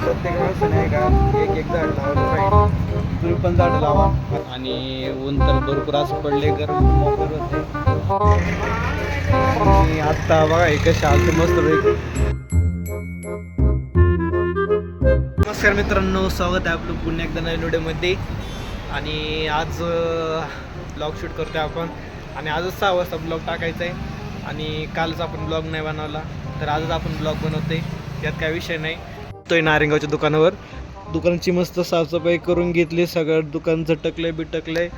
प्रत्येक माणसाने आहे का एक एक झाड लावलं पाहिजे. तुम्ही पण झाड लावा. आणि ऊन तर भरपूर असं पडले, गरम पण मोकर होते. आणि आत्ता बघा हे कसे आलते मस्त पैकी. नमस्कार मित्रांनो, स्वागत आहे आपलं पुन्हा एकदा नवीन व्हिडिओमध्ये. आणि आज ब्लॉग शूट करतो आपण. आणि आजच 6 वाजता ब्लॉग टाकायचा आहे. आणि कालच आपण ब्लॉग नाही बनवला, तर आजच आपण ब्लॉग बनवते. यात काय विषय नाही. तो नारायणगावच्या दुकानावर दुकानाची मस्त साफसफाई करून घेतली. सगळं दुकान झटकलंय बिटकलंय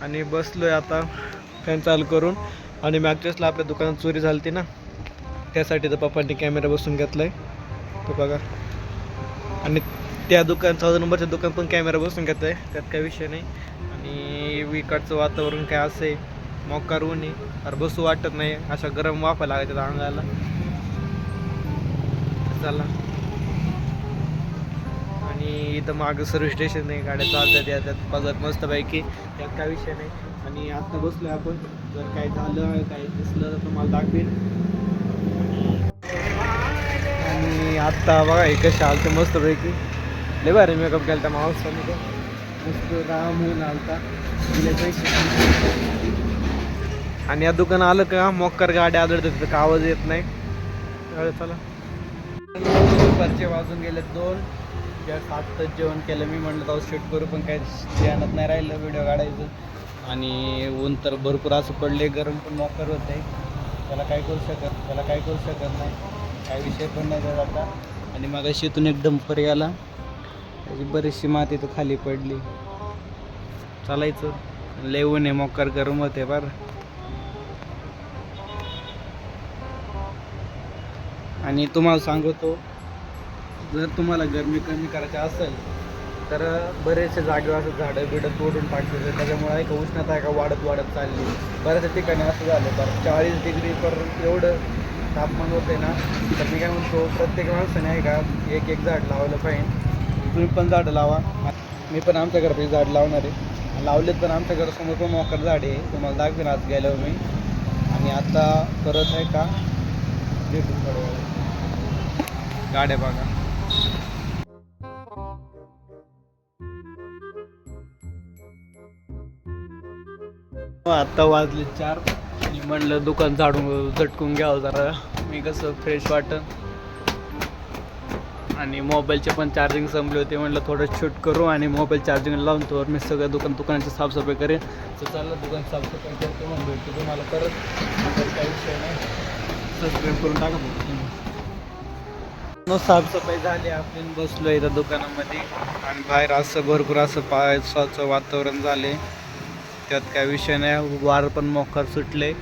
आणि बसलोय आता फॅन चालू करून. आणि मागच्या वेळेसला आपल्या दुकानात चोरी झाली ना, त्यासाठी तर पप्पांनी कॅमेरा बसून घेतलाय तो बघा. आणि त्या दुकान 14 नंबरच्या दुकान पण कॅमेरा बसून घेत आहे, त्यात काही विषय नाही. आणि विकडचं वातावरण काय असे मोकार ऊन आहे, अरे बसू वाटत नाही, अशा गरम वाफा लागायच्या अंगाला. चला. आणि इथं मागं सर्व्हिस स्टेशन आहे, गाड्या चालतात याच्यात बघत मस्तपैकी, त्यात काय विषय नाही. आणि आत्ता बसलो आपण, जर काय झालं काय दिसलं तर तुम्हाला दाखवेन. आणि आत्ता बघा हे कसे आलते मस्तपैकी, लय भारी मेकअप केला त्या माणसाने, मस्त राम होऊन आलता दिले पैसे. आणि या दुकान आलं का मोक्कर गाड्या आदळतात, तिथं का आवाज येत नाही. चला. दुपारचे वाजून गेले 2. 7च जेवण केलं. मी म्हणलं तर शूट करू, पण काही ध्यानात नाही राहिलं व्हिडिओ काढायचं. आणि ऊन तर भरपूर असं पडले, गरम पण मोकर होते. त्याला काय करू शकत नाही, काही विषय पण नाही त्यात आता. आणि मग शेतून एक डंपर आला, त्याची बरीचशी माती तर खाली पडली. चालायचं, लय ऊन आहे, मोकार गरम होते बरं. आणि तुम्हाला सांगतो, जर तुम्हाला गरमी कमी करायची असेल तर बरेचसे जागेवर असं झाडं बिडं तोडून टाकते, त्याच्यामुळे आहे का उष्णता आहे का वाढत चालली. बऱ्याचशा ठिकाणी असं झालं बरं, 40 डिग्री पर एवढं तापमान होते ना. तर मी काय म्हणतो, प्रत्येक माणसाने आहे का एक एक झाड लावलं पाहिजे. तुम्ही पण झाडं लावा. मी पण आमच्या घरापाशी झाड लावणार आहे, लावलेत. पण आमच्या घरासमोर पण मोकर झाड आहे, तुम्हाला दाखवेन आज गेल्यावर मी. आणि आता परत आहे का भेटून थोड्या वेळ गाड्या बघा. आत्ता वाजले 4 आणि म्हणलं दुकान झाडून झटकून घ्यावं जरा, मी कसं फ्रेश वाटन. आणि मोबाईलचे पण चार्जिंग संपले होते, म्हणलं थोडं शूट करू आणि मोबाईल चार्जिंग लावून तर मी सगळं दुकानाची साफसफाई करेन. तर चाललं दुकान साफसफाई करतो, मग भेटतो तुम्हाला परत. काही विषय नाही, सबस्क्राईब करून टाका. साफसफाई झाली, आपण बसलो इथं दुकानामध्ये. आणि बाहेर असं भरपूर असं पावसाचं वातावरण झाले, त्यात काय विषय नाही. वार पण मोकार सुटले.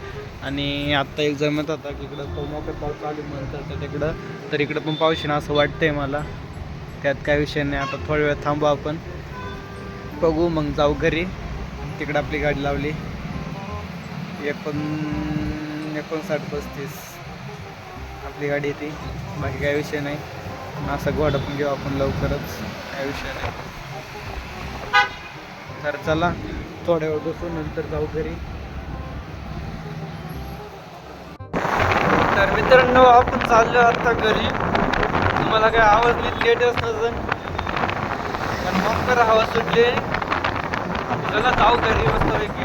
आणि आत्ता एक जमत होता की इकडं तो मोकार पाऊस चालू म्हणतात तर तिकडं, तर इकडं पण पाऊस येणं असं वाटतंय मला. त्यात काय विषय नाही. आता थोड्या वेळ थांबू आपण, बघू मग जाऊ घरी. तिकडं आपली गाडी लावली 59-35 आपली गाडी येते, बाकी काही विषय नाही. असं घोडा पण घेऊ आपण लवकरच, काही विषय नाही. तर चला, थोड्या वेळ बसू, नंतर जाऊ घरी. तर मित्रांनो, आपण चाललो आता घरी. तुम्हाला काय आवाज नीट लेटच नसेल, पण मोकर हवा सुटले. चला जाऊ घरी मस्तपैकी.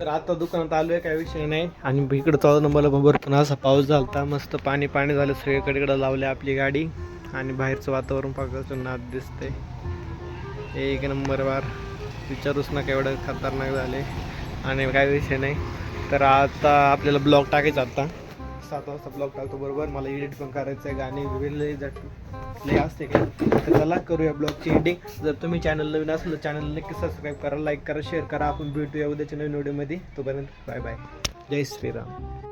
तर आता दुकानात आलोय, काही विषय नाही. आणि इकडं 14 नंबरला भरपूर असा पाऊस झाला, मस्त पाणी झालं सगळीकडे. इकडं लावली आपली गाडी आणि बाहेरचं वातावरण पाकाचं नाद दिसतंय, एक नंबर वार. विचारूच नका, एवढं खतरनाक झाले आणि काय विषय नाही. तर आता आपल्याला ब्लॉग टाकायचा, आता 7 वाजता ब्लॉग टाकतो बरोबर. मला एडिट पण करायचं आहे, गाणी वेगळे लय असते काय. तर चला करूया ब्लॉगची एडिटिंग. जर तुम्ही चॅनल नवीन असेल तर चॅनल नक्की सबस्क्राईब करा, लाईक करा, शेअर करा. आपण भेटूया उद्याच्या नवीन व्हिडिओमध्ये. तोपर्यंत बाय बाय. जय श्रीराम.